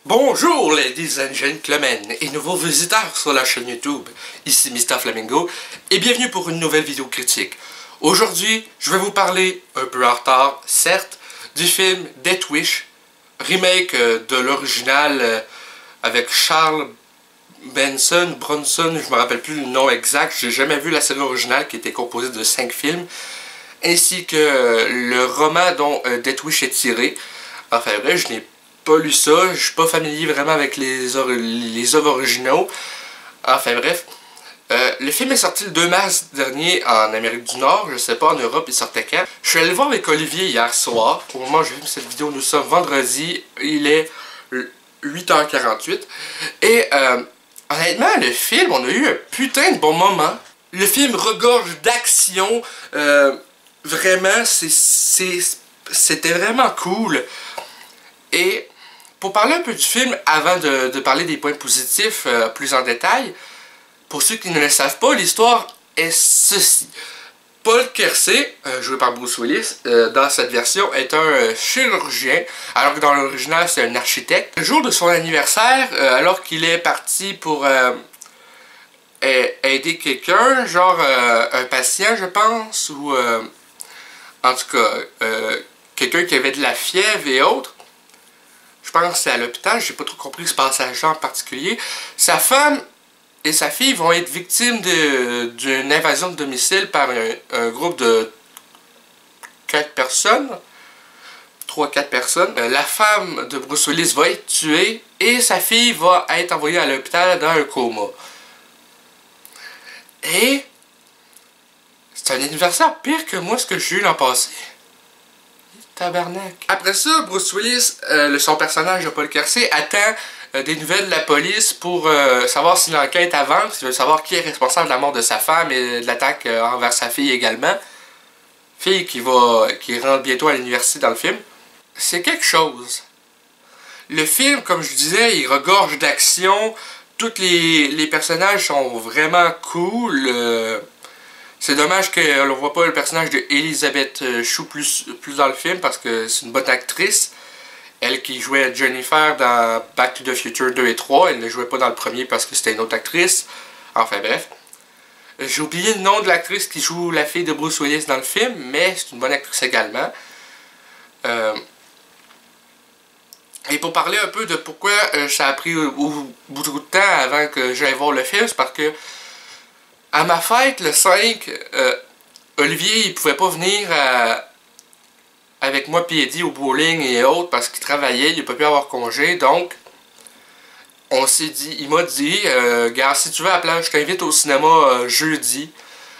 Bonjour ladies and gentlemen et nouveaux visiteurs sur la chaîne YouTube, ici Mr Flamingo et bienvenue pour une nouvelle vidéo critique. Aujourd'hui, je vais vous parler, un peu en retard, certes, du film Death Wish, remake de l'original avec Charles Bronson, je me rappelle plus le nom exact, j'ai jamais vu la série originale qui était composée de 5 films, ainsi que le roman dont Death Wish est tiré. Enfin bref, je n'ai pas lu ça, je suis pas familier vraiment avec les œuvres originaux. Enfin bref, le film est sorti le 2 mars dernier en Amérique du Nord, je sais pas en Europe il sortait quand. Je suis allé le voir avec Olivier hier soir, au moment où j'ai vu cette vidéo, nous sommes vendredi, il est 8h48. Et honnêtement, le film, on a eu un putain de bon moment. Le film regorge d'action, vraiment, c'était vraiment cool. Et pour parler un peu du film, avant de parler des points positifs plus en détail, pour ceux qui ne le savent pas, l'histoire est ceci. Paul Kersey, joué par Bruce Willis, dans cette version, est un chirurgien, alors que dans l'original c'est un architecte. Le jour de son anniversaire, alors qu'il est parti pour aider quelqu'un, genre un patient je pense, ou en tout cas quelqu'un qui avait de la fièvre et autres, je pense que c'est à l'hôpital, j'ai pas trop compris ce passage en particulier. Sa femme et sa fille vont être victimes d'une invasion de domicile par un groupe de 4 personnes. 3-4 personnes. La femme de Bruce Willis va être tuée et sa fille va être envoyée à l'hôpital dans un coma. Et c'est un anniversaire pire que moi ce que j'ai eu l'an passé. Tabarnak. Après ça, Bruce Willis, son personnage de Paul Kersey, attend des nouvelles de la police pour savoir si l'enquête avance, il veut savoir qui est responsable de la mort de sa femme et de l'attaque envers sa fille également. Fille qui rentre bientôt à l'université dans le film. C'est quelque chose. Le film, comme je disais, il regorge d'action. Tous les personnages sont vraiment cool. C'est dommage qu'on ne voit pas le personnage de Elizabeth Shue plus dans le film parce que c'est une bonne actrice. Elle qui jouait Jennifer dans Back to the Future 2 et 3, elle ne jouait pas dans le premier parce que c'était une autre actrice. Enfin bref. J'ai oublié le nom de l'actrice qui joue la fille de Bruce Willis dans le film, mais c'est une bonne actrice également. Et pour parler un peu de pourquoi ça a pris beaucoup de temps avant que j'aille voir le film, c'est parce que à ma fête, le 5, Olivier, il pouvait pas venir avec moi puis Eddie au bowling et autres parce qu'il travaillait, il n'a pas pu avoir congé, donc on s'est dit, il m'a dit, gars, si tu veux à la plage, je t'invite au cinéma jeudi,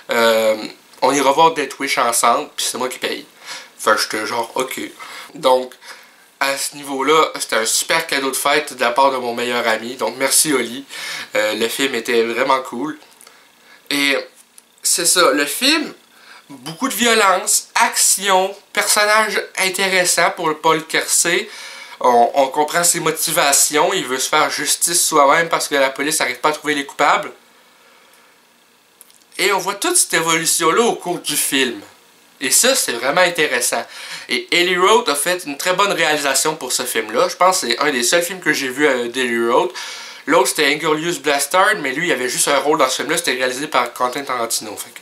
on ira voir Death Wish ensemble, puis c'est moi qui paye. Enfin, j'étais genre, ok. Donc, à ce niveau-là, c'était un super cadeau de fête de la part de mon meilleur ami, donc merci Oli, le film était vraiment cool. Et c'est ça, le film, beaucoup de violence, action, personnages intéressants pour Paul Kersey. On comprend ses motivations, il veut se faire justice soi-même parce que la police n'arrive pas à trouver les coupables. Et on voit toute cette évolution-là au cours du film. Et ça, c'est vraiment intéressant. Et Eli Roth a fait une très bonne réalisation pour ce film-là. Je pense que c'est un des seuls films que j'ai vu d'Eli Roth. L'autre c'était Inglourious Basterds, mais lui il avait juste un rôle dans ce film-là, c'était réalisé par Quentin Tarantino. Fait.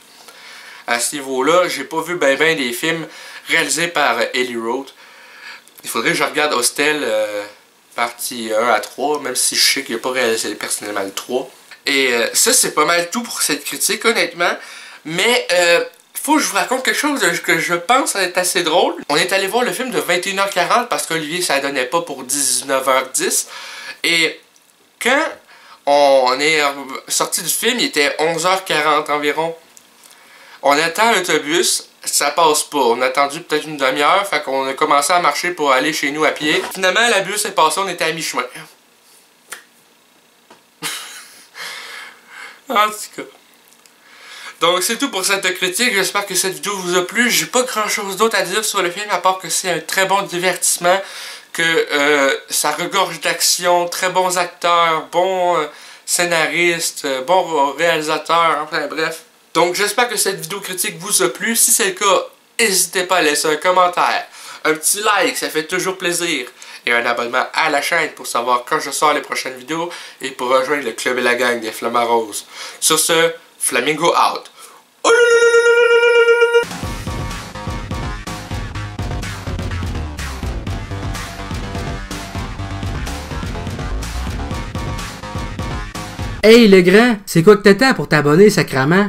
À ce niveau-là, j'ai pas vu ben des films réalisés par Eli Roth. Il faudrait que je regarde Hostel partie 1 à 3, même si je sais qu'il n'a pas réalisé personnellement le 3. Et ça c'est pas mal tout pour cette critique honnêtement. Mais faut que je vous raconte quelque chose que je pense être assez drôle. On est allé voir le film de 21h40 parce qu'Olivier ça donnait pas pour 19h10. Et quand on est sorti du film, il était 11h40 environ. On attend l'autobus, ça passe pas. On a attendu peut-être une demi-heure, fait qu'on a commencé à marcher pour aller chez nous à pied. Finalement, la bus est passée, on était à mi-chemin. En tout cas. Donc c'est tout pour cette critique, j'espère que cette vidéo vous a plu. J'ai pas grand chose d'autre à dire sur le film, à part que c'est un très bon divertissement. Que ça regorge d'action, très bons acteurs, bons scénaristes, bons réalisateurs, enfin bref. Donc j'espère que cette vidéo critique vous a plu. Si c'est le cas, n'hésitez pas à laisser un commentaire, un petit like, ça fait toujours plaisir. et un abonnement à la chaîne pour savoir quand je sors les prochaines vidéos et pour rejoindre le club et la gang des Flamants Roses. Sur ce, Flamingo out! Hey le grand, c'est quoi que t'attends pour t'abonner, sacrament?